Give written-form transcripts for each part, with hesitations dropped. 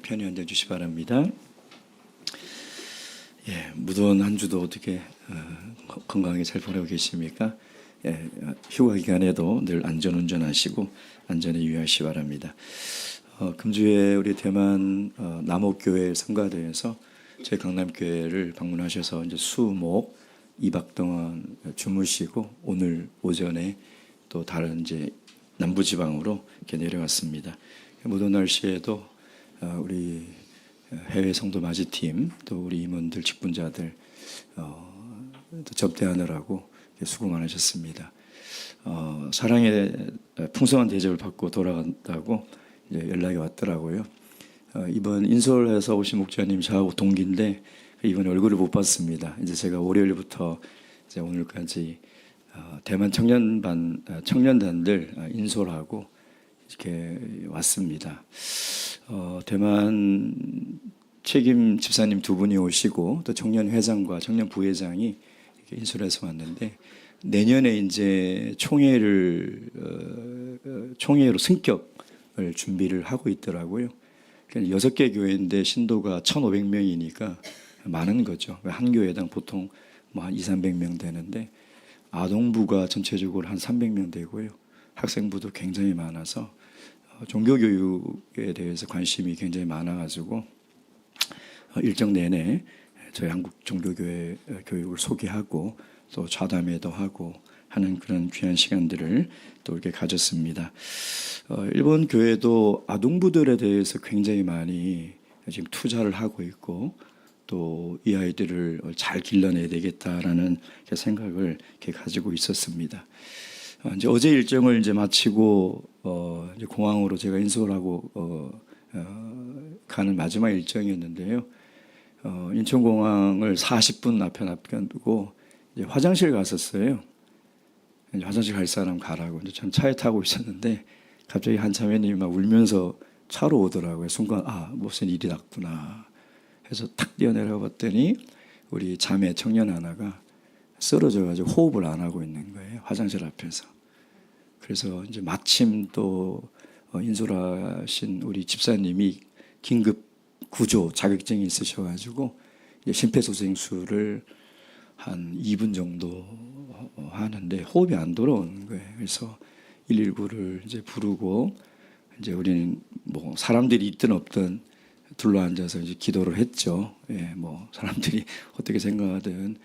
편히 앉아 주시 바랍니다. 무더운 한 주도 어떻게 건강하게 잘 보내고 계십니까? 휴가 기간에도 늘 안전운전하시고 안전에 유의하시 바랍니다. 금주에 우리 대만 남옥교회 성가대에서 저희 강남교회를 방문하셔서 이제 수목 2박 동안 주무시고 오늘 오전에 또 다른 이제 남부지방으로 이렇게 내려왔습니다. 무더운 날씨에도 우리 해외 성도 맞이팀 또 우리 임원들 직분자들 또 접대하느라고 수고 많으셨습니다. 사랑의 풍성한 대접을 받고 돌아간다고 이제 연락이 왔더라고요. 이번 인솔에서 오신 목자님 저하고 동기인데 이번에 얼굴을 못 봤습니다. 이제 제가 월요일부터 이제 오늘까지 대만 청년단들 인솔하고 이렇게 왔습니다. 대만 책임 집사님 두 분이 오시고 또 청년회장과 청년부회장이 이렇게 인솔해서 왔는데 내년에 이제 총회로 승격을 준비를 하고 있더라고요. 6개 교회인데 신도가 1,500명이니까 많은 거죠. 한 교회당 보통 한 200~300명 되는데 아동부가 전체적으로 한 300명 되고요. 학생부도 굉장히 많아서 종교교육에 대해서 관심이 굉장히 많아가지고 일정 내내 저희 한국 종교교회 교육을 소개하고 또 좌담회도 하고 하는 그런 귀한 시간들을 또 이렇게 가졌습니다. 일본 교회도 아동부들에 대해서 굉장히 많이 지금 투자를 하고 있고 또 이 아이들을 잘 길러내야 되겠다라는 생각을 이렇게 가지고 있었습니다. 이제 어제 일정을 이제 마치고 이제 공항으로 제가 인솔하고 가는 마지막 일정이었는데요. 인천공항을 40분 앞에 놔두고 이제 화장실 갔었어요. 이제 화장실 갈 사람 가라고. 이제 전 차에 타고 있었는데 갑자기 한 자매님이 막 울면서 차로 오더라고요. 순간 무슨 일이 났구나 해서 탁 뛰어내려 봤더니 우리 자매 청년 하나가 쓰러져가지고 호흡을 안 하고 있는 거예요. 화장실 앞에서. 그래서 이제 마침 또 인솔하신 우리 집사님이 긴급 구조 자격증이 있으셔가지고 심폐소생술을 한 2분 정도 하는데 호흡이 안 돌아오는 거예요. 그래서 119를 이제 부르고 이제 우리는 뭐 사람들이 있든 없든 둘러앉아서 이제 기도를 했죠. 뭐 사람들이 어떻게 생각하든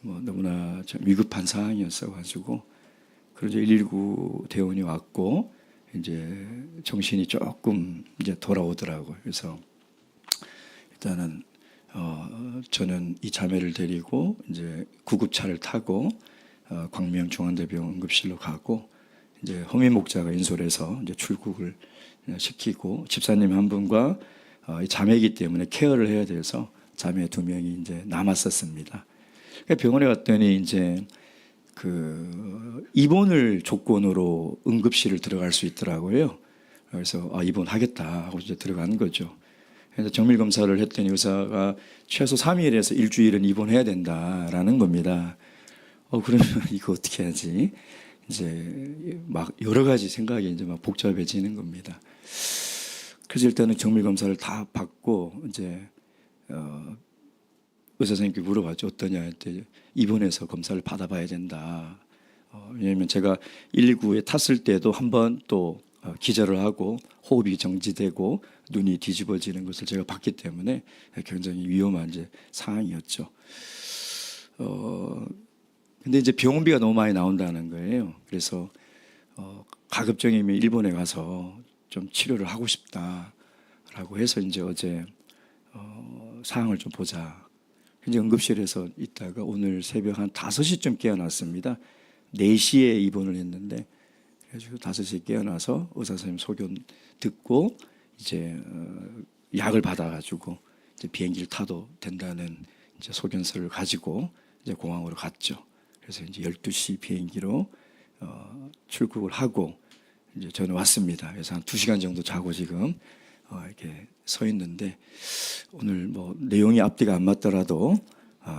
뭐 너무나 좀 위급한 상황이었어가지고 그래서 119 대원이 왔고 이제 정신이 조금 이제 돌아오더라고요. 그래서 일단은 저는 이 자매를 데리고 이제 구급차를 타고 광명 중앙대병원 응급실로 가고 이제 허민 목자가 인솔해서 이제 출국을 시키고 집사님 한 분과 이 자매이기 때문에 케어를 해야 돼서 자매 2명이 이제 남았었습니다. 병원에 갔더니 이제 그 입원을 조건으로 응급실을 들어갈 수 있더라고요. 그래서 입원하겠다 하고 이제 들어간 거죠. 그래서 정밀 검사를 했더니 의사가 최소 3일에서 일주일은 입원해야 된다라는 겁니다. 그러면 이거 어떻게 하지? 이제 막 여러 가지 생각이 이제 막 복잡해지는 겁니다. 그래서 일단은 정밀 검사를 다 받고 이제 의사 선생님께 물어봤죠. 어떠냐 했더니 입원해서 검사를 받아봐야 된다. 왜냐하면 제가 119에 탔을 때도 한번 또 기절을 하고 호흡이 정지되고 눈이 뒤집어지는 것을 제가 봤기 때문에 굉장히 위험한 이제 상황이었죠. 근데 이제 병원비가 너무 많이 나온다는 거예요. 그래서 가급적이면 일본에 가서 좀 치료를 하고 싶다라고 해서 이제 어제 상황을 좀 보자. 이제 응급실에서 있다가 오늘 새벽 한 5시쯤 깨어났습니다. 4시에 입원을 했는데 그래서 5시에 깨어나서 의사 선생님 소견 듣고 이제 약을 받아가지고 이제 비행기를 타도 된다는 이제 소견서를 가지고 이제 공항으로 갔죠. 그래서 이제 12시 비행기로 출국을 하고 이제 저는 왔습니다. 그래서 한 2시간 정도 자고 지금 이렇게 서 있는데 오늘 뭐 내용이 앞뒤가 안 맞더라도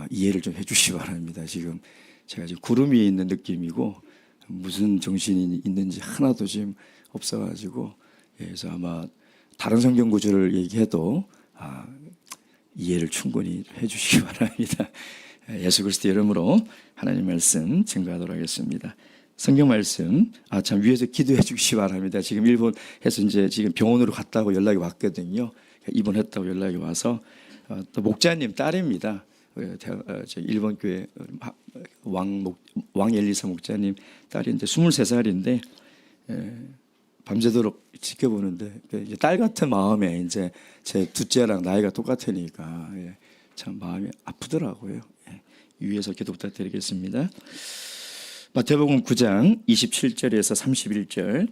이해를 좀 해주시기 바랍니다. 지금 제가 지금 구름 위에 있는 느낌이고 무슨 정신이 있는지 하나도 지금 없어가지고 그래서 아마 다른 성경 구절을 얘기해도 이해를 충분히 해주시기 바랍니다. 예수 그리스도 이름으로 하나님 말씀 증거하도록 하겠습니다. 성경 말씀 참 위에서 기도해 주시기 바랍니다. 지금 일본에서 이제 지금 병원으로 갔다고 연락이 왔거든요. 입원했다고 연락이 와서 또 목자님 딸입니다. 일본 교회 왕 엘리사 목자님 딸인데 23살인데 밤새도록 지켜보는데 이제 딸 같은 마음에 이제 제 둘째랑 나이가 똑같으니까 참 마음이 아프더라고요. 위에서 기도 부탁드리겠습니다. 마태복음 9장 27절에서 31절.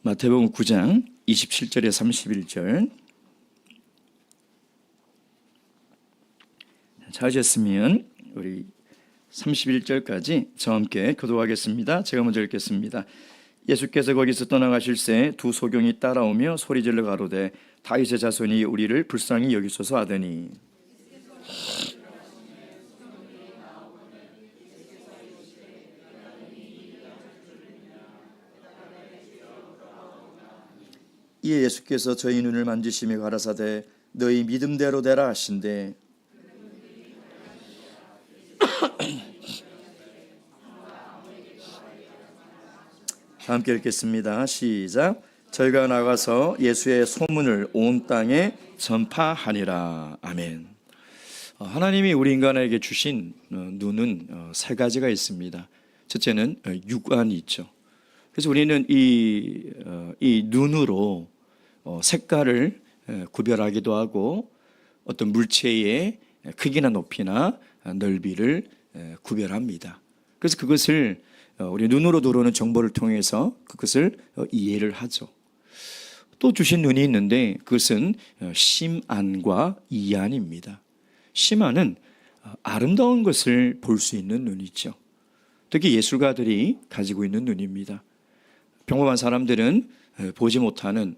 마태복음 9장 27절에서 31절. 찾으셨으면 우리 31절까지 저와 함께 교도하겠습니다. 제가 먼저 읽겠습니다. 예수께서 거기서 떠나가실새 두 소경이 따라오며 소리질러 가로되 다윗의 자손이 우리를 불쌍히 여기소서 하더니 이에 예수께서 저희 눈을 만지시며 가라사대 너희 믿음대로 되라 하신대 함께 읽겠습니다. 시작. 저희가 나가서 예수의 소문을 온 땅에 전파하니라. 아멘. 하나님이 우리 인간에게 주신 눈은 세 가지가 있습니다. 첫째는 육안이 있죠. 그래서 우리는 이 눈으로 색깔을 구별하기도 하고 어떤 물체의 크기나 높이나 넓이를 구별합니다. 그래서 그것을 우리 눈으로 들어오는 정보를 통해서 그것을 이해를 하죠. 또 주신 눈이 있는데 그것은 심안과 이안입니다. 심안은 아름다운 것을 볼 수 있는 눈이죠. 특히 예술가들이 가지고 있는 눈입니다. 평범한 사람들은 보지 못하는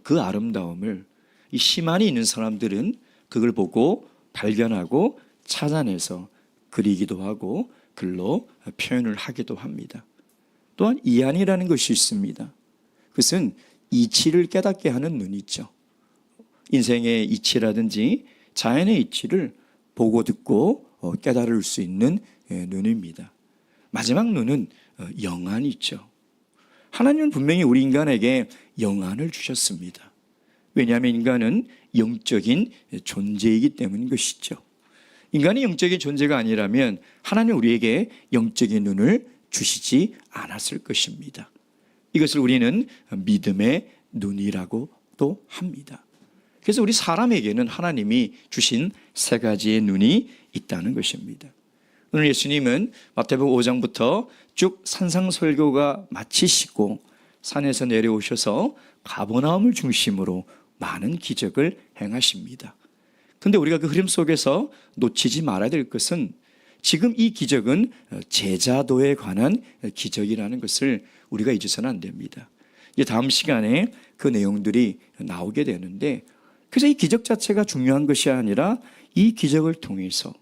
그 아름다움을 이 심안이 있는 사람들은 그걸 보고 발견하고 찾아내서 그리기도 하고 글로 표현을 하기도 합니다. 또한 이안이라는 것이 있습니다. 그것은 이치를 깨닫게 하는 눈이죠. 인생의 이치라든지 자연의 이치를 보고 듣고 깨달을 수 있는 눈입니다. 마지막 눈은 영안이 있죠. 하나님은 분명히 우리 인간에게 영안을 주셨습니다. 왜냐하면 인간은 영적인 존재이기 때문인 것이죠. 인간이 영적인 존재가 아니라면 하나님 우리에게 영적인 눈을 주시지 않았을 것입니다. 이것을 우리는 믿음의 눈이라고도 합니다. 그래서 우리 사람에게는 하나님이 주신 세 가지의 눈이 있다는 것입니다. 오늘 예수님은 마태복음 5장부터 쭉 산상설교가 마치시고 산에서 내려오셔서 가버나움을 중심으로 많은 기적을 행하십니다. 그런데 우리가 그 흐름 속에서 놓치지 말아야 될 것은 지금 이 기적은 제자도에 관한 기적이라는 것을 우리가 잊어서는 안 됩니다. 이제 다음 시간에 그 내용들이 나오게 되는데 그래서 이 기적 자체가 중요한 것이 아니라 이 기적을 통해서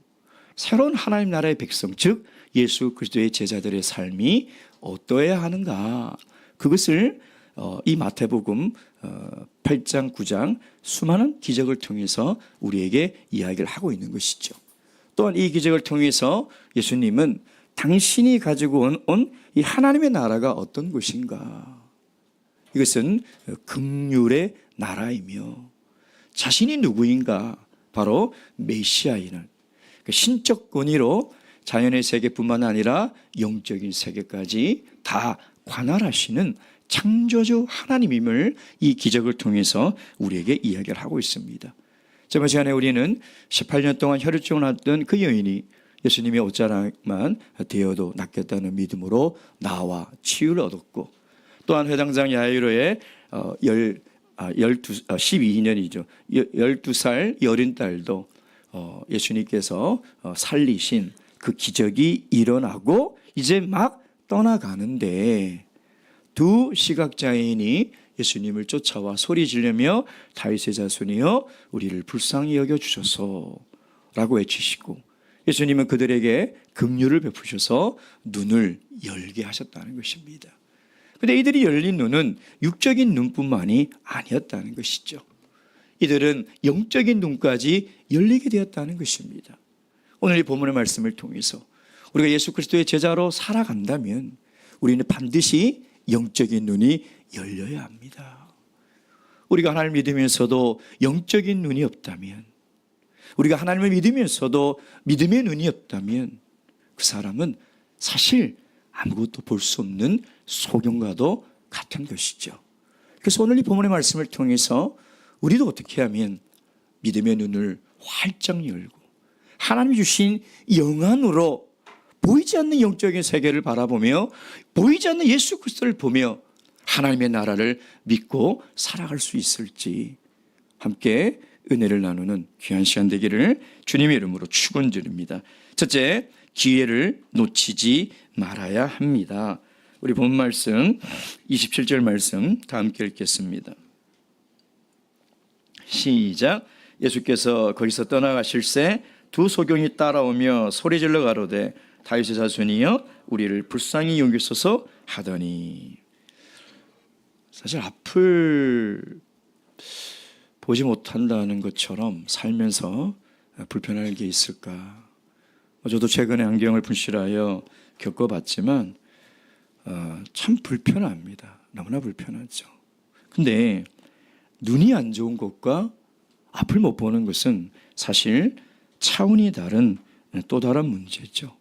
새로운 하나님 나라의 백성, 즉 예수 그리스도의 제자들의 삶이 어떠해야 하는가, 그것을 이 마태복음 8장, 9장 수많은 기적을 통해서 우리에게 이야기를 하고 있는 것이죠. 또한 이 기적을 통해서 예수님은 당신이 가지고 온 이 하나님의 나라가 어떤 것인가, 이것은 긍휼의 나라이며 자신이 누구인가, 바로 메시아이는 신적 권위로 자연의 세계뿐만 아니라 영적인 세계까지 다 관할하시는 창조주 하나님임을 이 기적을 통해서 우리에게 이야기를 하고 있습니다. 저번 시간에 우리는 18년 동안 혈루증을 앓던 그 여인이 예수님의 옷자락만 되어도 낫겠다는 믿음으로 나와 치유를 얻었고, 또한 회당장 야이로의 12년이죠. 12살 여린 딸도 예수님께서 살리신 그 기적이 일어나고 이제 막 떠나가는데 두 시각장애인이 예수님을 쫓아와 소리 지르며 다윗의 자손이여 우리를 불쌍히 여겨주소서 라고 외치시고, 예수님은 그들에게 긍휼을 베푸셔서 눈을 열게 하셨다는 것입니다. 근데 이들이 열린 눈은 육적인 눈뿐만이 아니었다는 것이죠. 이들은 영적인 눈까지 열리게 되었다는 것입니다. 오늘 이 본문의 말씀을 통해서 우리가 예수 그리스도의 제자로 살아간다면 우리는 반드시 영적인 눈이 열려야 합니다. 우리가 하나님을 믿으면서도 영적인 눈이 없다면, 우리가 하나님을 믿으면서도 믿음의 눈이 없다면 그 사람은 사실 아무것도 볼 수 없는 소경과도 같은 것이죠. 그래서 오늘 이 본문의 말씀을 통해서 우리도 어떻게 하면 믿음의 눈을 활짝 열고 하나님이 주신 영안으로 보이지 않는 영적인 세계를 바라보며 보이지 않는 예수 그리스도를 보며 하나님의 나라를 믿고 살아갈 수 있을지 함께 은혜를 나누는 귀한 시간 되기를 주님의 이름으로 축원드립니다. 첫째, 기회를 놓치지 말아야 합니다. 우리 본 말씀 27절 말씀 다 함께 읽겠습니다. 시작. 예수께서 거기서 떠나가실새 두 소경이 따라오며 소리질러 가로되 다윗의 자손이여 우리를 불쌍히 여기소서 하더니, 사실 앞을 보지 못한다는 것처럼 살면서 불편할 게 있을까? 저도 최근에 안경을 분실하여 겪어봤지만 참 불편합니다. 너무나 불편하죠. 근데 눈이 안 좋은 것과 앞을 못 보는 것은 사실 차원이 다른 또 다른 문제죠.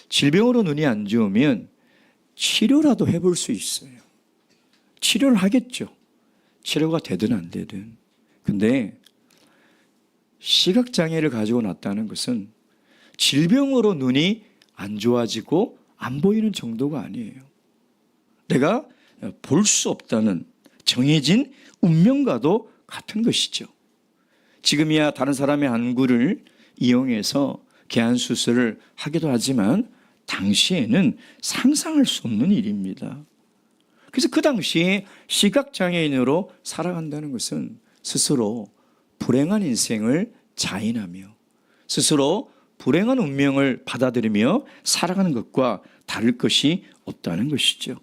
질병으로 눈이 안 좋으면 치료라도 해볼 수 있어요. 치료를 하겠죠. 치료가 되든 안 되든. 근데 시각장애를 가지고 났다는 것은 질병으로 눈이 안 좋아지고 안 보이는 정도가 아니에요. 내가 볼 수 없다는 정해진 운명과도 같은 것이죠. 지금이야 다른 사람의 안구를 이용해서 개안 수술을 하기도 하지만 당시에는 상상할 수 없는 일입니다. 그래서 그 당시에 시각장애인으로 살아간다는 것은 스스로 불행한 인생을 자인하며 스스로 불행한 운명을 받아들이며 살아가는 것과 다를 것이 없다는 것이죠.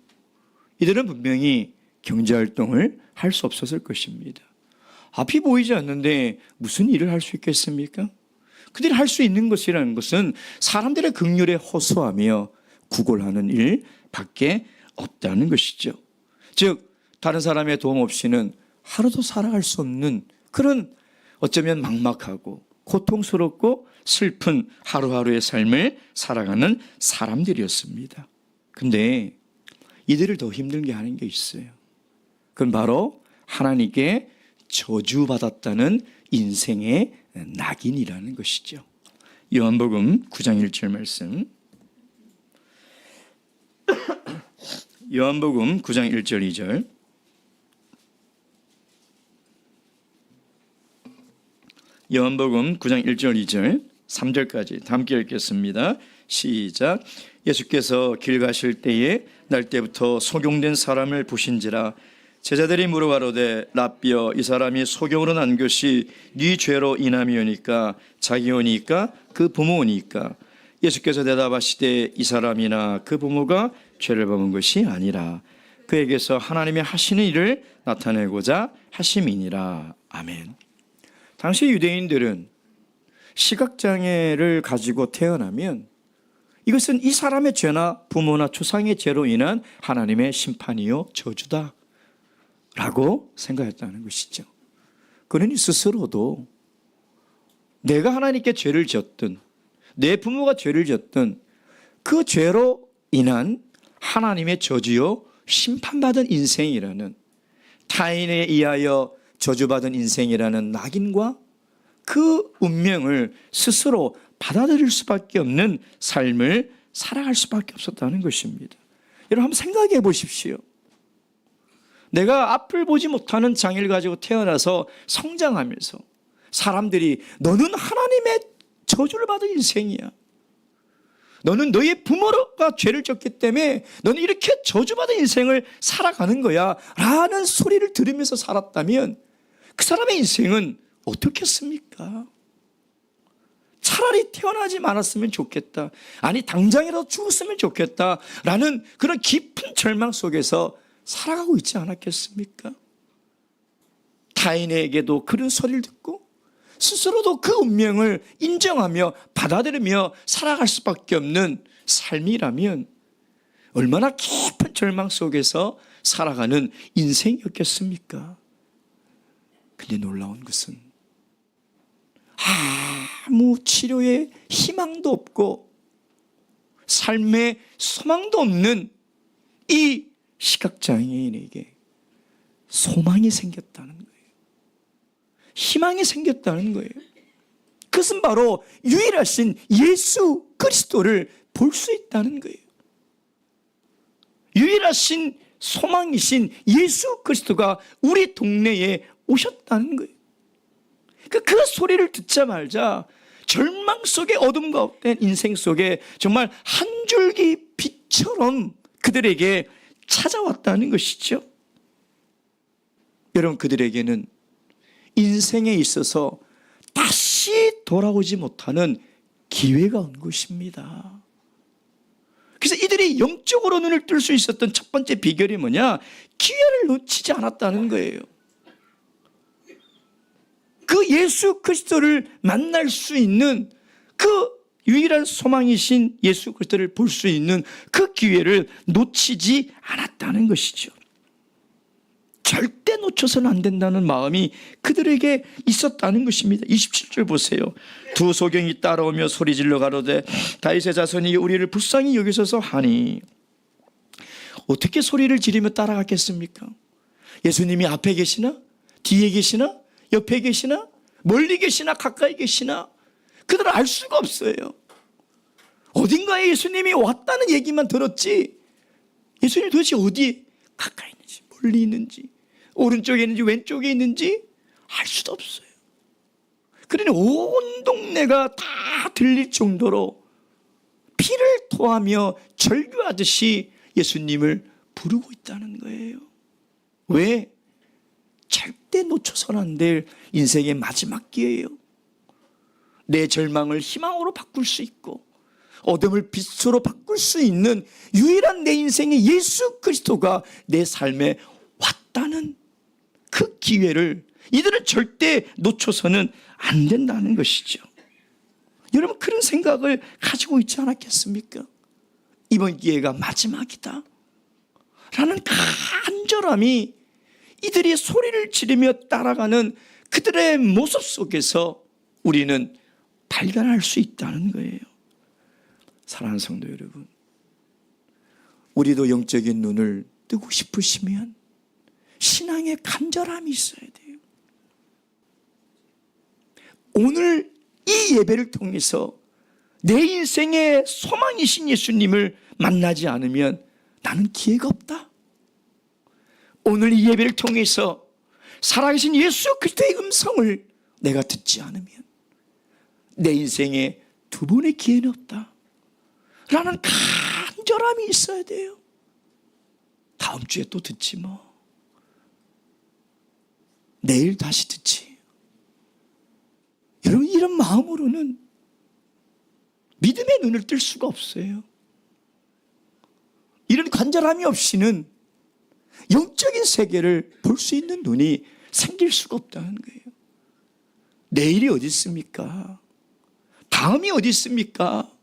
이들은 분명히 경제활동을 할 수 없었을 것입니다. 앞이 보이지 않는데 무슨 일을 할 수 있겠습니까? 그들이 할 수 있는 것이라는 것은 사람들의 긍휼에 호소하며 구걸하는 일밖에 없다는 것이죠. 즉 다른 사람의 도움 없이는 하루도 살아갈 수 없는 그런 어쩌면 막막하고 고통스럽고 슬픈 하루하루의 삶을 살아가는 사람들이었습니다. 근데 이들을 더 힘들게 하는 게 있어요. 그건 바로 하나님께 저주받았다는 인생의 낙인이라는 것이죠. 요한복음 9장 1절 말씀. 요한복음 9장 1절 2절. 요한복음 9장 1절 2절 3절까지 함께 읽겠습니다. 시작. 예수께서 길 가실 때에 날 때부터 소경된 사람을 보신지라 제자들이 물어가로되 라삐여 이 사람이 소경으로 난 것이 네 죄로 인함이오니까 자기오니까 그 부모오니까 예수께서 대답하시되 이 사람이나 그 부모가 죄를 범은 것이 아니라 그에게서 하나님의 하시는 일을 나타내고자 하심이니라. 아멘. 당시 유대인들은 시각장애를 가지고 태어나면 이것은 이 사람의 죄나 부모나 조상의 죄로 인한 하나님의 심판이요 저주다 라고 생각했다는 것이죠. 그러니 스스로도 내가 하나님께 죄를 지었든 내 부모가 죄를 지었든 그 죄로 인한 하나님의 저주요 심판받은 인생이라는, 타인에 의하여 저주받은 인생이라는 낙인과 그 운명을 스스로 받아들일 수밖에 없는 삶을 살아갈 수밖에 없었다는 것입니다. 여러분 한번 생각해 보십시오. 내가 앞을 보지 못하는 장애를 가지고 태어나서 성장하면서 사람들이 너는 하나님의 저주를 받은 인생이야. 너는 너의 부모가 죄를 졌기 때문에 너는 이렇게 저주받은 인생을 살아가는 거야 라는 소리를 들으면서 살았다면 그 사람의 인생은 어떻겠습니까? 차라리 태어나지 말았으면 좋겠다, 아니 당장이라도 죽었으면 좋겠다라는 그런 깊은 절망 속에서 살아가고 있지 않았겠습니까? 타인에게도 그런 소리를 듣고 스스로도 그 운명을 인정하며 받아들이며 살아갈 수밖에 없는 삶이라면 얼마나 깊은 절망 속에서 살아가는 인생이었겠습니까? 근데 놀라운 것은 아무 치료의 희망도 없고 삶의 소망도 없는 이 시각장애인에게 소망이 생겼다는 거예요. 희망이 생겼다는 거예요. 그것은 바로 유일하신 예수 그리스도를 볼 수 있다는 거예요. 유일하신 소망이신 예수 그리스도가 우리 동네에 오셨다는 거예요. 그 소리를 듣자마자 절망 속에 어둠 가운데 인생 속에 정말 한 줄기 빛처럼 그들에게 찾아왔다는 것이죠. 여러분, 그들에게는 인생에 있어서 다시 돌아오지 못하는 기회가 온 것입니다. 그래서 이들이 영적으로 눈을 뜰 수 있었던 첫 번째 비결이 뭐냐? 기회를 놓치지 않았다는 거예요. 그 예수 그리스도를 만날 수 있는 그 유일한 소망이신 예수 그리스도를 볼 수 있는 그 기회를 놓치지 않았다는 것이죠. 절대 놓쳐서는 안 된다는 마음이 그들에게 있었다는 것입니다. 27절 보세요. 두 소경이 따라오며 소리질러 가로되 다윗의 자손이 우리를 불쌍히 여기소서 하니. 어떻게 소리를 지르며 따라갔겠습니까? 예수님이 앞에 계시나? 뒤에 계시나? 옆에 계시나? 멀리 계시나? 가까이 계시나? 그들은 알 수가 없어요. 어딘가에 예수님이 왔다는 얘기만 들었지 예수님이 도대체 어디에 가까이 있는지 멀리 있는지 오른쪽에 있는지 왼쪽에 있는지 알 수도 없어요. 그러니 온 동네가 다 들릴 정도로 피를 토하며 절규하듯이 예수님을 부르고 있다는 거예요. 왜? 절대 놓쳐서는 안 될 인생의 마지막 기회예요. 내 절망을 희망으로 바꿀 수 있고 어둠을 빛으로 바꿀 수 있는 유일한 내 인생의 예수 그리스도가 내 삶에 왔다는 그 기회를 이들은 절대 놓쳐서는 안 된다는 것이죠. 여러분, 그런 생각을 가지고 있지 않았겠습니까? 이번 기회가 마지막이다 라는 간절함이 이들이 소리를 지르며 따라가는 그들의 모습 속에서 우리는 발견할 수 있다는 거예요. 사랑하는 성도 여러분, 우리도 영적인 눈을 뜨고 싶으시면 신앙의 간절함이 있어야 돼요. 오늘 이 예배를 통해서 내 인생의 소망이신 예수님을 만나지 않으면 나는 기회가 없다. 오늘 이 예배를 통해서 살아계신 예수 그리스도의 음성을 내가 듣지 않으면 내 인생에 두 번의 기회는 없다 라는 간절함이 있어야 돼요. 다음 주에 또 듣지 뭐, 내일 다시 듣지. 여러분, 이런 마음으로는 믿음의 눈을 뜰 수가 없어요. 이런 간절함이 없이는 영적인 세계를 볼 수 있는 눈이 생길 수가 없다는 거예요. 내일이 어디 있습니까? 다음이 어디 있습니까?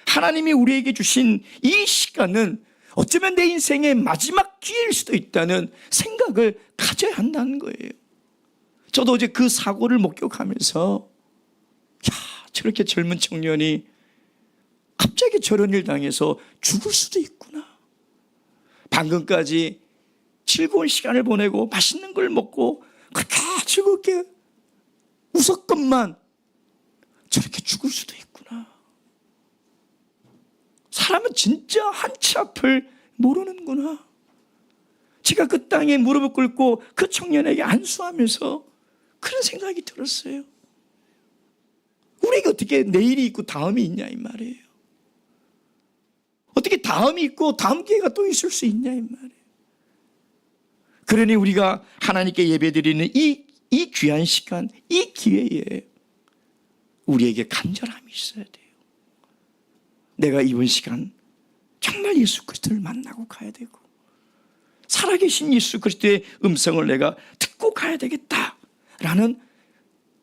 하나님이 우리에게 주신 이 시간은 어쩌면 내 인생의 마지막 기회일 수도 있다는 생각을 가져야 한다는 거예요. 저도 어제 그 사고를 목격하면서 저렇게 젊은 청년이 갑자기 저런 일 당해서 죽을 수도 있구나. 방금까지 즐거운 시간을 보내고 맛있는 걸 먹고 그렇게 즐겁게 웃었건만 저렇게 죽을 수도 있구나. 사람은 진짜 한치 앞을 모르는구나. 제가 그 땅에 무릎을 꿇고 그 청년에게 안수하면서 그런 생각이 들었어요. 우리가 어떻게 내일이 있고 다음이 있냐 이 말이에요. 어떻게 다음이 있고 다음 기회가 또 있을 수 있냐 이 말이에요. 그러니 우리가 하나님께 예배드리는 이 귀한 시간, 이 기회에 우리에게 간절함이 있어야 돼요. 내가 이번 시간 정말 예수 그리스도를 만나고 가야 되고 살아계신 예수 그리스도의 음성을 내가 듣고 가야 되겠다라는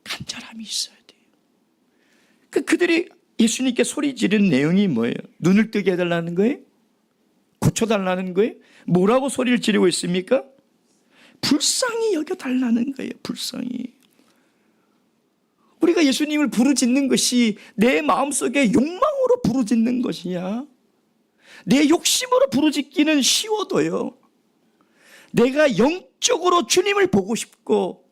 간절함이 있어야 돼요. 그들이 예수님께 소리 지른 내용이 뭐예요? 눈을 뜨게 해달라는 거예요? 고쳐달라는 거예요? 뭐라고 소리를 지르고 있습니까? 불쌍히 여겨달라는 거예요. 불쌍히. 우리가 예수님을 부르짖는 것이 내 마음속에 욕망으로 부르짖는 것이야. 내 욕심으로 부르짖기는 쉬워도요, 내가 영적으로 주님을 보고 싶고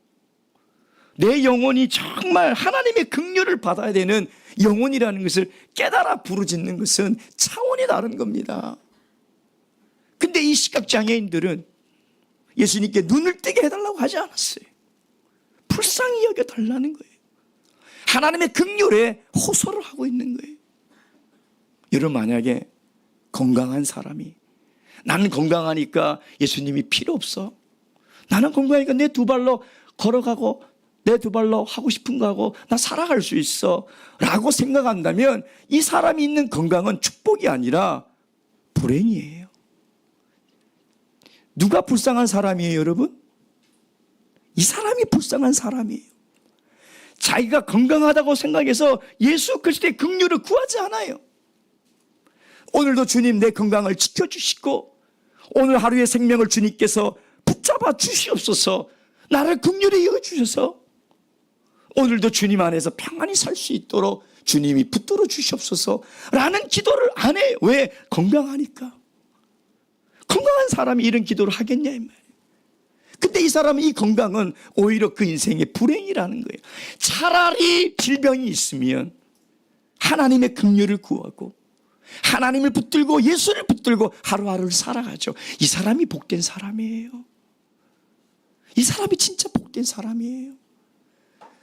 내 영혼이 정말 하나님의 긍휼을 받아야 되는 영혼이라는 것을 깨달아 부르짖는 것은 차원이 다른 겁니다. 근데 이 시각장애인들은 예수님께 눈을 뜨게 해달라고 하지 않았어요. 불쌍히 여겨달라는 거예요. 하나님의 긍휼에 호소를 하고 있는 거예요. 여러분, 만약에 건강한 사람이 나는 건강하니까 예수님이 필요 없어, 나는 건강하니까 내 두 발로 걸어가고 내 두 발로 하고 싶은 거 하고 나 살아갈 수 있어 라고 생각한다면 이 사람이 있는 건강은 축복이 아니라 불행이에요. 누가 불쌍한 사람이에요, 여러분? 이 사람이 불쌍한 사람이에요. 자기가 건강하다고 생각해서 예수 그리스도의 긍휼을 구하지 않아요. 오늘도 주님 내 건강을 지켜주시고 오늘 하루의 생명을 주님께서 붙잡아 주시옵소서, 나를 긍휼히 여겨주셔서 오늘도 주님 안에서 평안히 살 수 있도록 주님이 붙들어 주시옵소서 라는 기도를 안 해요. 왜? 건강하니까. 건강한 사람이 이런 기도를 하겠냐 이 말이에요. 근데 이 사람은 이 건강은 오히려 그 인생의 불행이라는 거예요. 차라리 질병이 있으면 하나님의 긍휼을 구하고 하나님을 붙들고 예수를 붙들고 하루하루를 살아가죠. 이 사람이 복된 사람이에요. 이 사람이 진짜 복된 사람이에요.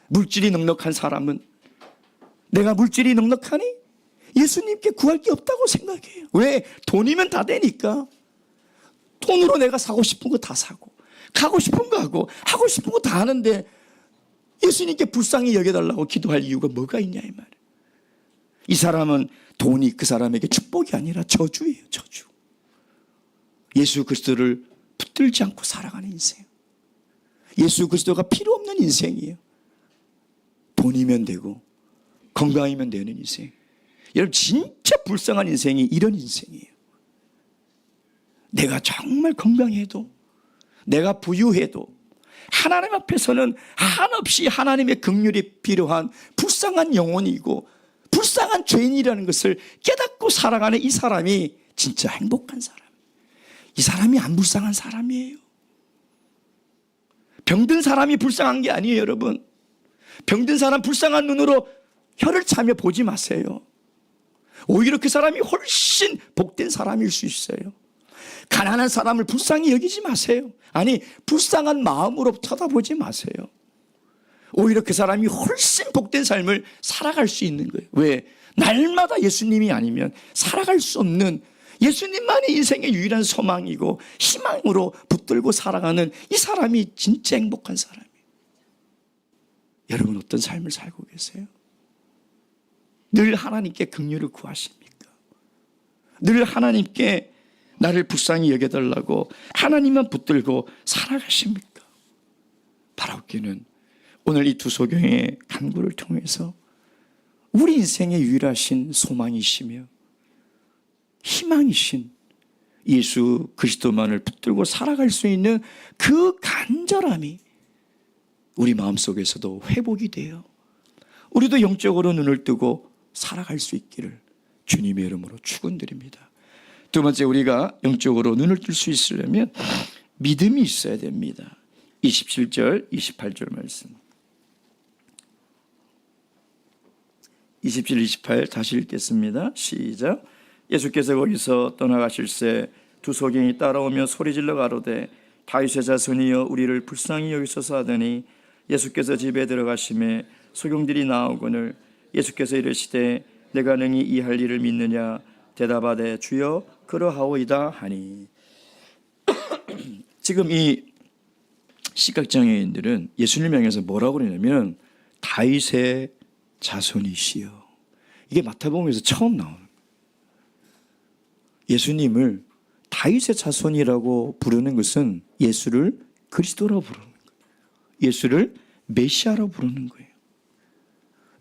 물질이 넉넉한 사람은 내가 물질이 넉넉하니 예수님께 구할 게 없다고 생각해요. 왜? 돈이면 다 되니까. 돈으로 내가 사고 싶은 거 다 사고 가고 싶은 거 하고 하고 싶은 거 다 하는데 예수님께 불쌍히 여겨달라고 기도할 이유가 뭐가 있냐 이 말이에요. 이 사람은 돈이 그 사람에게 축복이 아니라 저주예요. 저주. 예수 그리스도를 붙들지 않고 살아가는 인생, 예수 그리스도가 필요 없는 인생이에요. 돈이면 되고 건강이면 되는 인생. 여러분, 진짜 불쌍한 인생이 이런 인생이에요. 내가 정말 건강해도 내가 부유해도 하나님 앞에서는 한없이 하나님의 긍휼이 필요한 불쌍한 영혼이고 불쌍한 죄인이라는 것을 깨닫고 살아가는 이 사람이 진짜 행복한 사람. 이 사람이 안 불쌍한 사람이에요. 병든 사람이 불쌍한 게 아니에요, 여러분. 병든 사람 불쌍한 눈으로 혀를 차며 보지 마세요. 오히려 그 사람이 훨씬 복된 사람일 수 있어요. 가난한 사람을 불쌍히 여기지 마세요. 아니, 불쌍한 마음으로 쳐다보지 마세요. 오히려 그 사람이 훨씬 복된 삶을 살아갈 수 있는 거예요. 왜? 날마다 예수님이 아니면 살아갈 수 없는, 예수님만이 인생의 유일한 소망이고 희망으로 붙들고 살아가는 이 사람이 진짜 행복한 사람이에요. 여러분, 어떤 삶을 살고 계세요? 늘 하나님께 긍휼을 구하십니까? 늘 하나님께 나를 불쌍히 여겨달라고 하나님만 붙들고 살아가십니까? 바라옵기는 오늘 이 두 소경의 간구를 통해서 우리 인생의 유일하신 소망이시며 희망이신 예수 그리스도만을 붙들고 살아갈 수 있는 그 간절함이 우리 마음속에서도 회복이 되어 우리도 영적으로 눈을 뜨고 살아갈 수 있기를 주님의 이름으로 축원드립니다. 두 번째, 우리가 영적으로 눈을 뜰 수 있으려면 믿음이 있어야 됩니다. 27절, 28절 말씀. 27, 28 다시 읽겠습니다. 시작. 예수께서 거기서 떠나가실새 두 소경이 따라오며 소리질러 가로되 다윗의 자손이여 우리를 불쌍히 여기소서 하더니 예수께서 집에 들어가심에 소경들이 나오거늘 예수께서 이르시되 내가 능히 이 할 일을 믿느냐 대답하되 주여 그러하오이다 하니. 지금 이 시각장애인들은 예수님을 향해서 뭐라고 그러냐면 다윗의 자손이시여. 이게 마태복음에서 처음 나오는 거예요. 예수님을 다윗의 자손이라고 부르는 것은 예수를 그리스도라고 부르는 거예요. 예수를 메시아라고 부르는 거예요.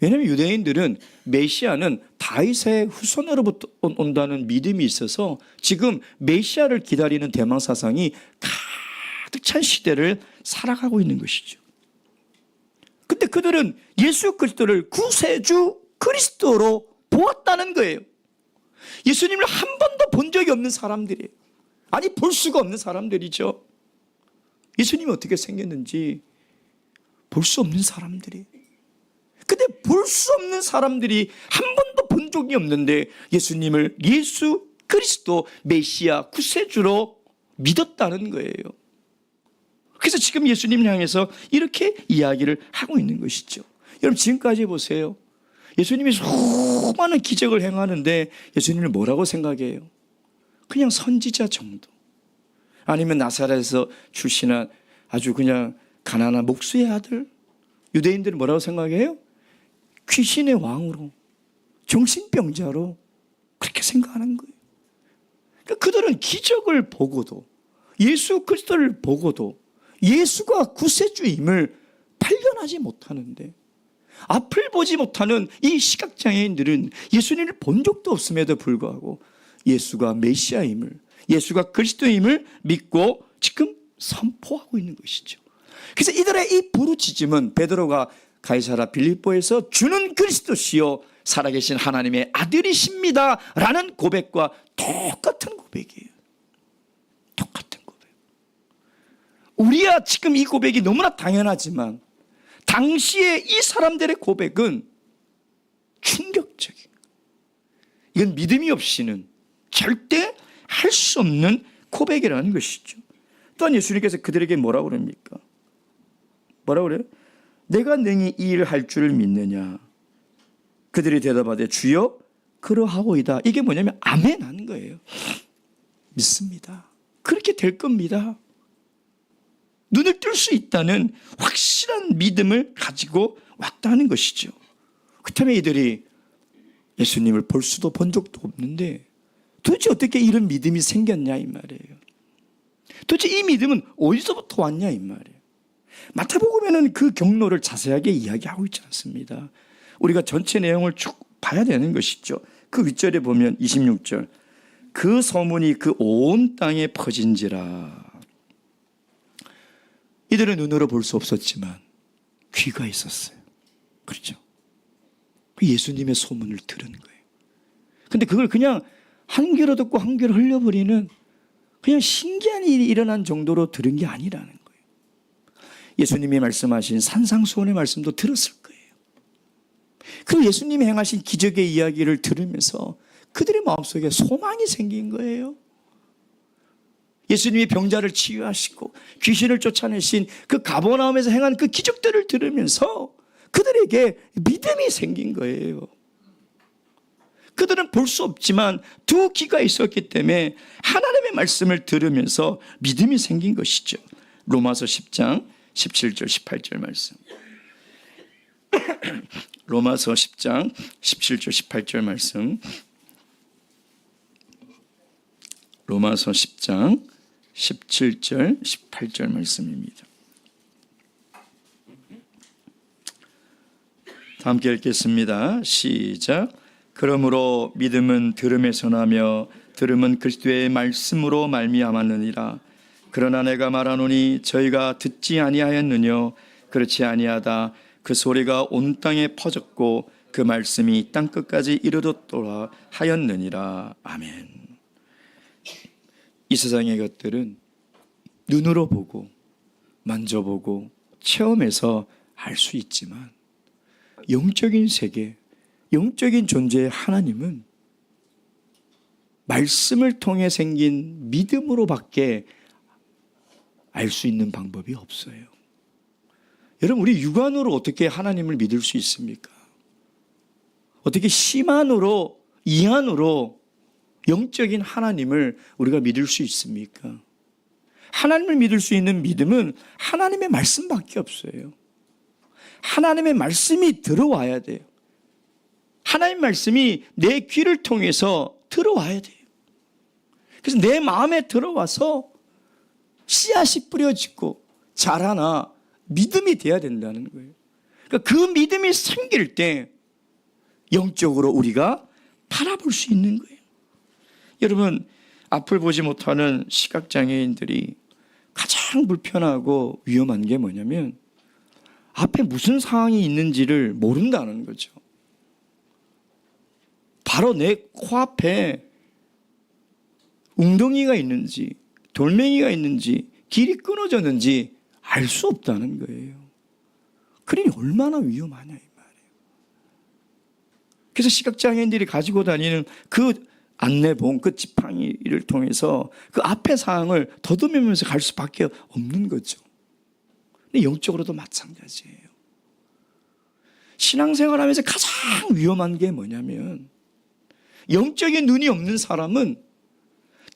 왜냐하면 유대인들은 메시아는 다윗의 후손으로부터 온다는 믿음이 있어서 지금 메시아를 기다리는 대망 사상이 가득 찬 시대를 살아가고 있는 것이죠. 근데 그들은 예수 그리스도를 구세주 그리스도로 보았다는 거예요. 예수님을 한 번도 본 적이 없는 사람들이에요. 아니, 볼 수가 없는 사람들이죠. 예수님이 어떻게 생겼는지 볼 수 없는 사람들이에요. 근데 볼 수 없는 사람들이 한 번도 본 적이 없는데 예수님을 예수 그리스도 메시아 구세주로 믿었다는 거예요. 그래서 지금 예수님을 향해서 이렇게 이야기를 하고 있는 것이죠. 여러분, 지금까지 보세요. 예수님이 수많은 기적을 행하는데 예수님을 뭐라고 생각해요? 그냥 선지자 정도, 아니면 나사렛에서 출신한 아주 그냥 가난한 목수의 아들. 유대인들은 뭐라고 생각해요? 귀신의 왕으로, 정신병자로 그렇게 생각하는 거예요. 그러니까 그들은 기적을 보고도, 예수 그리스도를 보고도 예수가 구세주임을 발견하지 못하는데, 앞을 보지 못하는 이 시각장애인들은 예수님을 본 적도 없음에도 불구하고 예수가 메시아임을, 예수가 그리스도임을 믿고 지금 선포하고 있는 것이죠. 그래서 이들의 이 부르짖음은 베드로가 가이사랴 빌립보에서 주는 그리스도시요 살아계신 하나님의 아들이십니다 라는 고백과 똑같은 고백이에요. 똑같은 고백. 우리야 지금 이 고백이 너무나 당연하지만 당시에 이 사람들의 고백은 충격적인, 이건 믿음이 없이는 절대 할 수 없는 고백이라는 것이죠. 또한 예수님께서 그들에게 뭐라고 그럽니까? 뭐라고 그래요? 내가 능히 이 일을 할 줄 믿느냐? 그들이 대답하되 주여 그러하오이다. 이게 뭐냐면 아멘 하는 거예요. 믿습니다. 그렇게 될 겁니다. 눈을 뜰 수 있다는 확실한 믿음을 가지고 왔다는 것이죠. 그렇다면 이들이 예수님을 볼 수도 본 적도 없는데 도대체 어떻게 이런 믿음이 생겼냐 이 말이에요. 도대체 이 믿음은 어디서부터 왔냐 이 말이에요. 마태복음에는 그 경로를 자세하게 이야기하고 있지 않습니다. 우리가 전체 내용을 쭉 봐야 되는 것이죠. 그 윗절에 보면 26절, 그 소문이 그 온 땅에 퍼진지라. 이들은 눈으로 볼 수 없었지만 귀가 있었어요. 그렇죠? 예수님의 소문을 들은 거예요. 근데 그걸 그냥 한 귀로 듣고 한 귀로 흘려버리는 그냥 신기한 일이 일어난 정도로 들은 게 아니라는 거예요. 예수님이 말씀하신 산상수훈의 말씀도 들었을 거예요. 그 예수님이 행하신 기적의 이야기를 들으면서 그들의 마음속에 소망이 생긴 거예요. 예수님이 병자를 치유하시고 귀신을 쫓아내신 그 가버나움에서 행한 그 기적들을 들으면서 그들에게 믿음이 생긴 거예요. 그들은 볼 수 없지만 두 귀가 있었기 때문에 하나님의 말씀을 들으면서 믿음이 생긴 것이죠. 로마서 10장 17절 18절 말씀. 로마서 10장 17절 18절 말씀. 로마서 10장 17절 18절 말씀입니다. 다 함께 읽겠습니다. 시작. 그러므로 믿음은 들음에서 나며 들음은 그리스도의 말씀으로 말미암았느니라. 그러나 내가 말하노니 저희가 듣지 아니하였느뇨. 그렇지 아니하다. 그 소리가 온 땅에 퍼졌고 그 말씀이 땅끝까지 이르렀도다 하였느니라. 아멘. 이 세상의 것들은 눈으로 보고 만져보고 체험해서 알 수 있지만 영적인 세계, 영적인 존재의 하나님은 말씀을 통해 생긴 믿음으로밖에 알 수 있는 방법이 없어요. 여러분, 우리 육안으로 어떻게 하나님을 믿을 수 있습니까? 어떻게 심한으로, 이한으로 영적인 하나님을 우리가 믿을 수 있습니까? 하나님을 믿을 수 있는 믿음은 하나님의 말씀밖에 없어요. 하나님의 말씀이 들어와야 돼요. 하나님 말씀이 내 귀를 통해서 들어와야 돼요. 그래서 내 마음에 들어와서 씨앗이 뿌려지고 자라나 믿음이 돼야 된다는 거예요. 그러니까 그 믿음이 생길 때 영적으로 우리가 바라볼 수 있는 거예요. 여러분, 앞을 보지 못하는 시각장애인들이 가장 불편하고 위험한 게 뭐냐면 앞에 무슨 상황이 있는지를 모른다는 거죠. 바로 내 코앞에 웅덩이가 있는지 돌멩이가 있는지 길이 끊어졌는지 알 수 없다는 거예요. 그러니 얼마나 위험하냐 이 말이에요. 그래서 시각장애인들이 가지고 다니는 그 안내봉, 그 지팡이를 통해서 그 앞의 상황을 더듬으면서 갈 수밖에 없는 거죠. 근데 영적으로도 마찬가지예요. 신앙생활하면서 가장 위험한 게 뭐냐면 영적인 눈이 없는 사람은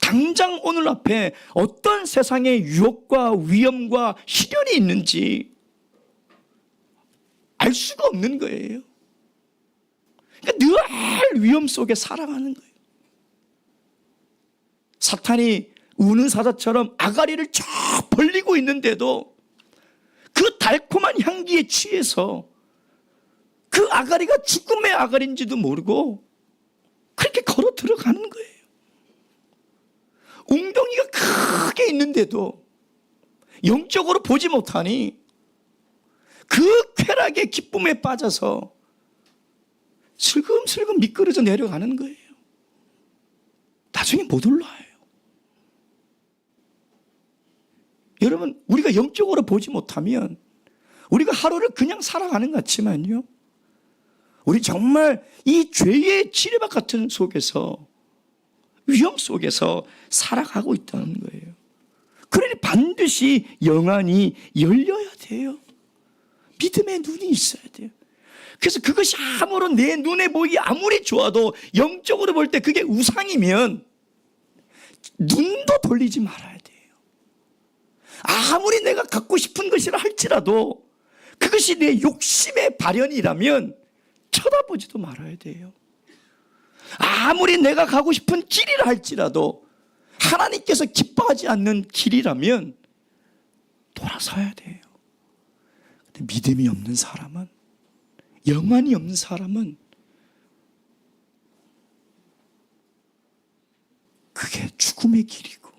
당장 오늘 앞에 어떤 세상의 유혹과 위험과 시련이 있는지 알 수가 없는 거예요. 그러니까 늘 위험 속에 살아가는 거예요. 사탄이 우는 사자처럼 아가리를 쫙 벌리고 있는데도 그 달콤한 향기에 취해서 그 아가리가 죽음의 아가리인지도 모르고 그렇게 걸어 들어가는 거예요. 웅덩이가 크게 있는데도 영적으로 보지 못하니 그 쾌락의 기쁨에 빠져서 슬금슬금 미끄러져 내려가는 거예요. 나중에 못 올라와요. 여러분, 우리가 영적으로 보지 못하면 우리가 하루를 그냥 살아가는 것 같지만요, 우리 정말 이 죄의 지뢰밭 같은 속에서 위험 속에서 살아가고 있다는 거예요. 그러니 반드시 영안이 열려야 돼요. 믿음의 눈이 있어야 돼요. 그래서 그것이 아무런 내 눈에 보이기 아무리 좋아도 영적으로 볼 때 그게 우상이면 눈도 돌리지 말아야 돼요. 아무리 내가 갖고 싶은 것이라 할지라도 그것이 내 욕심의 발현이라면 쳐다보지도 말아야 돼요. 아무리 내가 가고 싶은 길이라 할지라도 하나님께서 기뻐하지 않는 길이라면 돌아서야 돼요. 근데 믿음이 없는 사람은, 영안이 없는 사람은 그게 죽음의 길이고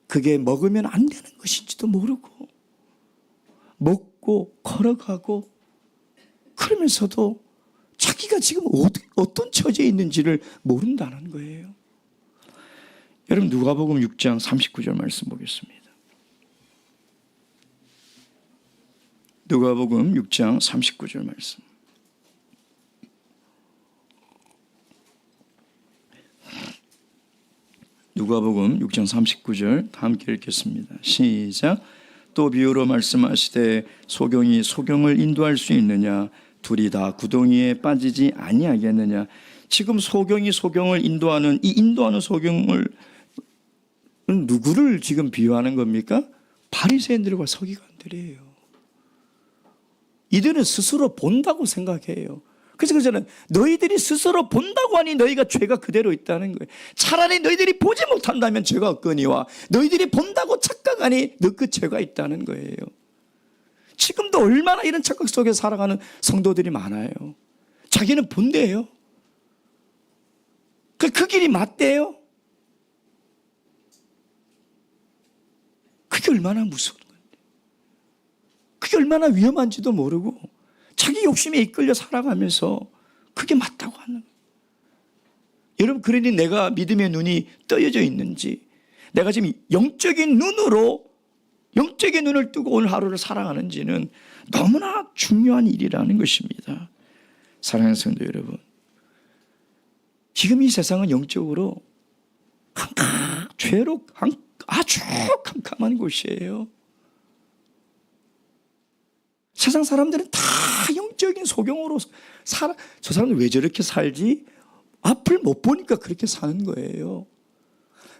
그게 먹으면 안 되는 것인지도 모르고 먹고 걸어가고 그러면서도 자기가 지금 어떤 처지에 있는지를 모른다는 거예요. 여러분, 누가복음 6장 39절 말씀 보겠습니다. 누가복음 6장 39절 말씀. 누가복음 6장 39절 다 함께 읽겠습니다. 시작. 또 비유로 말씀하시되 소경이 소경을 인도할 수 있느냐? 둘이 다 구덩이에 빠지지 아니하겠느냐? 지금 소경이 소경을 인도하는 이 인도하는 소경을 누구를 지금 비유하는 겁니까? 바리새인들과 서기관들이에요. 이들은 스스로 본다고 생각해요. 그래서 저는 너희들이 스스로 본다고 하니 너희가 죄가 그대로 있다는 거예요. 차라리 너희들이 보지 못한다면 죄가 없거니와 너희들이 본다고 착각하니 너 그 죄가 있다는 거예요. 지금도 얼마나 이런 착각 속에 살아가는 성도들이 많아요. 자기는 본대요. 그 길이 맞대요. 그게 얼마나 무서운 건데, 그게 얼마나 위험한지도 모르고 자기 욕심에 이끌려 살아가면서 그게 맞다고 하는 거예요. 여러분, 그러니 내가 믿음의 눈이 떠여져 있는지, 내가 지금 영적인 눈을 뜨고 오늘 하루를 살아가는지는 너무나 중요한 일이라는 것입니다. 사랑하는 성도 여러분, 지금 이 세상은 영적으로 죄로 아주 캄캄한 곳이에요. 세상 사람들은 다 영적인 소경으로 살아. 저 사람들 왜 저렇게 살지? 앞을 못 보니까 그렇게 사는 거예요.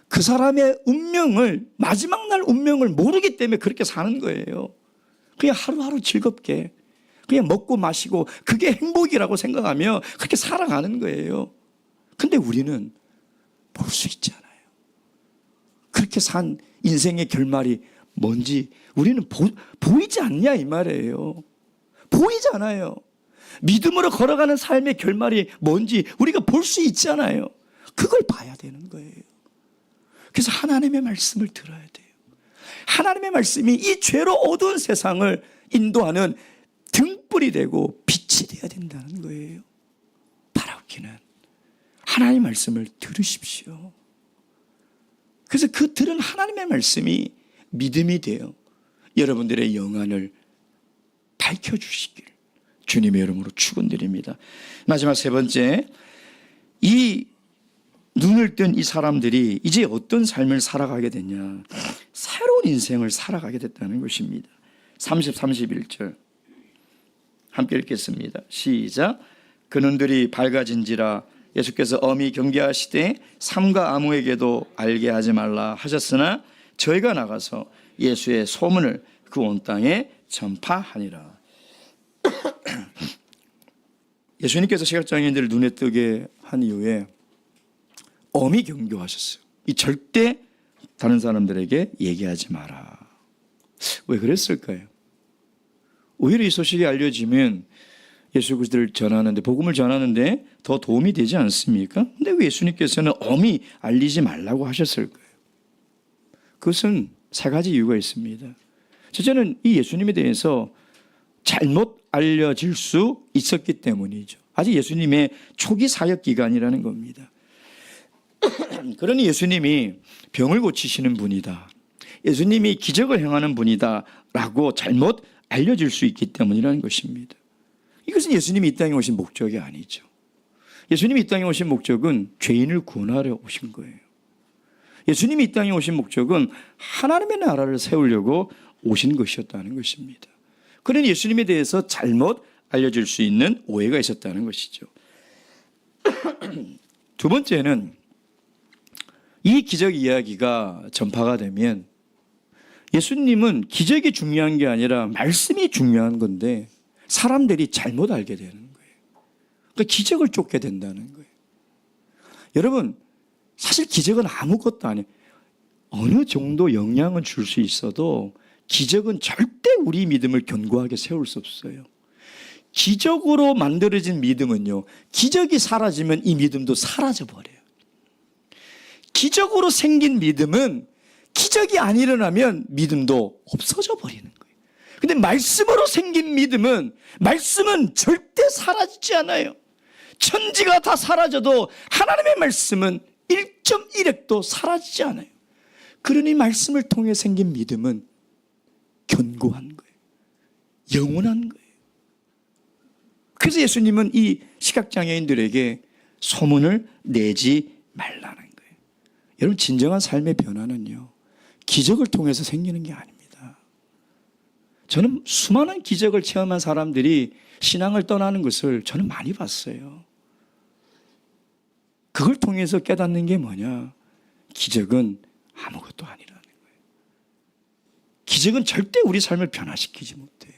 그 사람의 운명을, 마지막 날 운명을 모르기 때문에 그렇게 사는 거예요. 그냥 하루하루 즐겁게 그냥 먹고 마시고 그게 행복이라고 생각하며 그렇게 살아가는 거예요. 근데 우리는 볼 수 있잖아요. 그렇게 산 인생의 결말이 뭔지 우리는 보이지 않냐 이 말이에요. 보이잖아요. 믿음으로 걸어가는 삶의 결말이 뭔지 우리가 볼 수 있잖아요. 그걸 봐야 되는 거예요. 그래서 하나님의 말씀을 들어야 돼요. 하나님의 말씀이 이 죄로 어두운 세상을 인도하는 등불이 되고 빛이 되어야 된다는 거예요. 바라옵기는 하나님의 말씀을 들으십시오. 그래서 그 들은 하나님의 말씀이 믿음이 되어 여러분들의 영안을 밝혀주시길 주님의 이름으로 축원드립니다. 마지막 세 번째, 이 눈을 뜬 이 사람들이 이제 어떤 삶을 살아가게 됐냐, 새로운 인생을 살아가게 됐다는 것입니다. 30, 31절 함께 읽겠습니다. 시작. 그 눈들이 밝아진지라 예수께서 엄히 경계하시되 삼가 아무에게도 알게 하지 말라 하셨으나 저희가 나가서 예수의 소문을 그 온 땅에 전파하니라. 예수님께서 시각장애인들을 눈에 뜨게 한 이후에 엄히 경고하셨어요. 이 절대 다른 사람들에게 얘기하지 마라. 왜 그랬을까요? 오히려 이 소식이 알려지면 예수 그리스도를 전하는데, 복음을 전하는데 더 도움이 되지 않습니까? 근데 왜 예수님께서는 엄히 알리지 말라고 하셨을까요? 그것은 세 가지 이유가 있습니다. 첫째는 이 예수님에 대해서 잘못 알려질 수 있었기 때문이죠. 아직 예수님의 초기 사역 기간이라는 겁니다. 그러니 예수님이 병을 고치시는 분이다, 예수님이 기적을 행하는 분이다 라고 잘못 알려질 수 있기 때문이라는 것입니다. 이것은 예수님이 이 땅에 오신 목적이 아니죠. 예수님이 이 땅에 오신 목적은 죄인을 구원하려 오신 거예요. 예수님이 이 땅에 오신 목적은 하나님의 나라를 세우려고 오신 것이었다는 것입니다. 그러니 예수님에 대해서 잘못 알려질 수 있는 오해가 있었다는 것이죠. 두 번째는 이 기적 이야기가 전파가 되면 예수님은 기적이 중요한 게 아니라 말씀이 중요한 건데 사람들이 잘못 알게 되는 거예요. 그러니까 기적을 쫓게 된다는 거예요. 여러분, 사실 기적은 아무것도 아니에요. 어느 정도 영향은 줄 수 있어도 기적은 절대 우리 믿음을 견고하게 세울 수 없어요. 기적으로 만들어진 믿음은요, 기적이 사라지면 이 믿음도 사라져버려요. 기적으로 생긴 믿음은 기적이 안 일어나면 믿음도 없어져 버리는 거예요. 근데 말씀으로 생긴 믿음은, 말씀은 절대 사라지지 않아요. 천지가 다 사라져도 하나님의 말씀은 1.1핵도 사라지지 않아요. 그러니 말씀을 통해 생긴 믿음은 견고한 거예요. 영원한 거예요. 그래서 예수님은 이 시각장애인들에게 소문을 내지 말라는 거예요. 여러분, 진정한 삶의 변화는요, 기적을 통해서 생기는 게 아닙니다. 저는 수많은 기적을 체험한 사람들이 신앙을 떠나는 것을 저는 많이 봤어요. 그걸 통해서 깨닫는 게 뭐냐? 기적은 아무것도 아니라는 거예요. 기적은 절대 우리 삶을 변화시키지 못해요.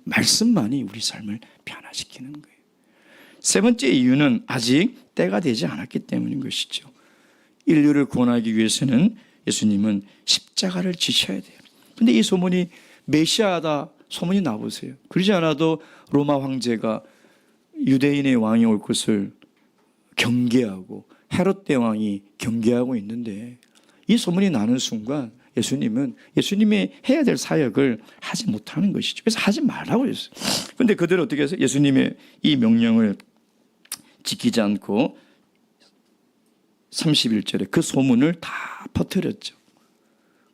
말씀만이 우리 삶을 변화시키는 거예요. 세 번째 이유는 아직 때가 되지 않았기 때문인 것이죠. 인류를 구원하기 위해서는 예수님은 십자가를 지셔야 돼요. 그런데 이 소문이 메시아다 소문이 나보세요. 그러지 않아도 로마 황제가 유대인의 왕이 올 것을 경계하고 헤롯 대왕이 경계하고 있는데 이 소문이 나는 순간 예수님은 예수님이 해야 될 사역을 하지 못하는 것이죠. 그래서 하지 말라고 했어요. 그런데 그들은 어떻게 해서 예수님의 이 명령을 지키지 않고 31절에 그 소문을 다 퍼뜨렸죠.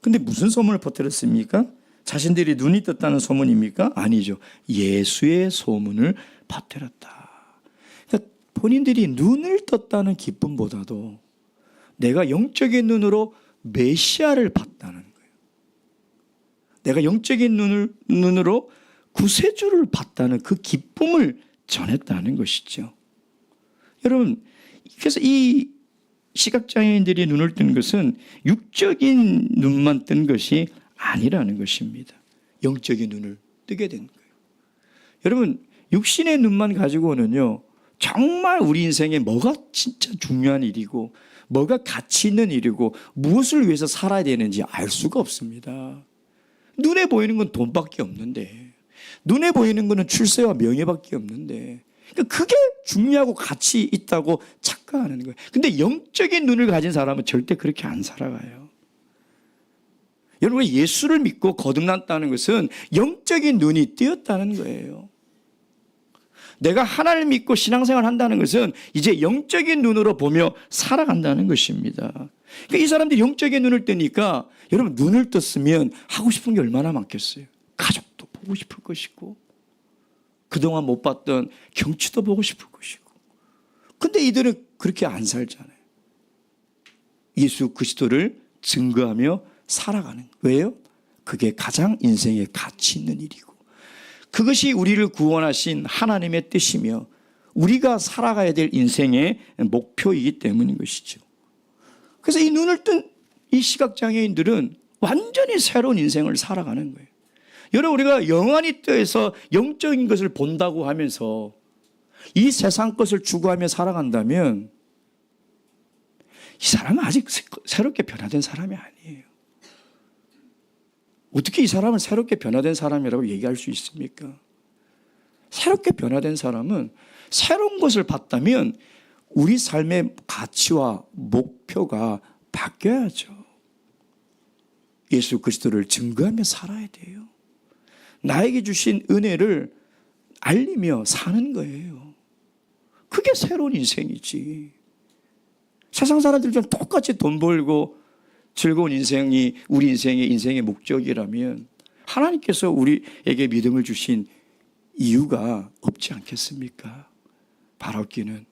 근데 무슨 소문을 퍼뜨렸습니까? 자신들이 눈이 떴다는 소문입니까? 아니죠. 예수의 소문을 퍼뜨렸다. 그러니까 본인들이 눈을 떴다는 기쁨보다도 내가 영적인 눈으로 메시아를 봤다는 거예요. 내가 영적인 눈으로 구세주를 봤다는 그 기쁨을 전했다는 것이죠. 여러분, 그래서 이 시각장애인들이 눈을 뜬 것은 육적인 눈만 뜬 것이 아니라는 것입니다. 영적인 눈을 뜨게 된 거예요. 여러분 육신의 눈만 가지고는요 정말 우리 인생에 뭐가 진짜 중요한 일이고 뭐가 가치 있는 일이고 무엇을 위해서 살아야 되는지 알 수가 없습니다. 눈에 보이는 건 돈밖에 없는데, 눈에 보이는 거는 출세와 명예밖에 없는데, 그러니까 그게 중요하고 가치 있다고 착각하는 거예요. 근데 영적인 눈을 가진 사람은 절대 그렇게 안 살아가요. 여러분, 예수를 믿고 거듭났다는 것은 영적인 눈이 띄었다는 거예요. 내가 하나님을 믿고 신앙생활을 한다는 것은 이제 영적인 눈으로 보며 살아간다는 것입니다. 그러니까 이 사람들이 영적인 눈을 뜨니까 여러분 눈을 떴으면 하고 싶은 게 얼마나 많겠어요. 가족도 보고 싶을 것이고 그동안 못 봤던 경치도 보고 싶을 것이고. 근데 이들은 그렇게 안 살잖아요. 예수 그리스도를 증거하며 살아가는 거예요. 그게 가장 인생에 가치 있는 일이고 그것이 우리를 구원하신 하나님의 뜻이며 우리가 살아가야 될 인생의 목표이기 때문인 것이죠. 그래서 이 눈을 뜬 이 시각장애인들은 완전히 새로운 인생을 살아가는 거예요. 여러분 우리가 영안이 뜨여서 영적인 것을 본다고 하면서 이 세상 것을 추구하며 살아간다면 이 사람은 아직 새롭게 변화된 사람이 아니에요. 어떻게 이 사람을 새롭게 변화된 사람이라고 얘기할 수 있습니까? 새롭게 변화된 사람은 새로운 것을 봤다면 우리 삶의 가치와 목표가 바뀌어야죠. 예수 그리스도를 증거하며 살아야 돼요. 나에게 주신 은혜를 알리며 사는 거예요. 그게 새로운 인생이지. 세상 사람들처럼 똑같이 돈 벌고 즐거운 인생이 우리 인생의 목적이라면 하나님께서 우리에게 믿음을 주신 이유가 없지 않겠습니까? 바라옵기는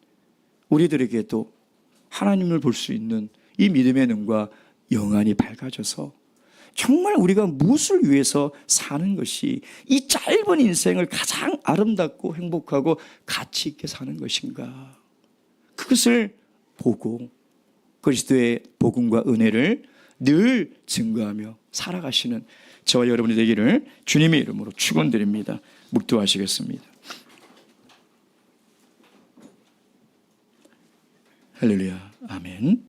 우리들에게도 하나님을 볼 수 있는 이 믿음의 눈과 영안이 밝아져서 정말 우리가 무엇을 위해서 사는 것이 이 짧은 인생을 가장 아름답고 행복하고 가치 있게 사는 것인가, 그것을 보고 그리스도의 복음과 은혜를 늘 증거하며 살아가시는 저와 여러분이 되기를 주님의 이름으로 축원드립니다. 묵도하시겠습니다. 할렐루야. 아멘.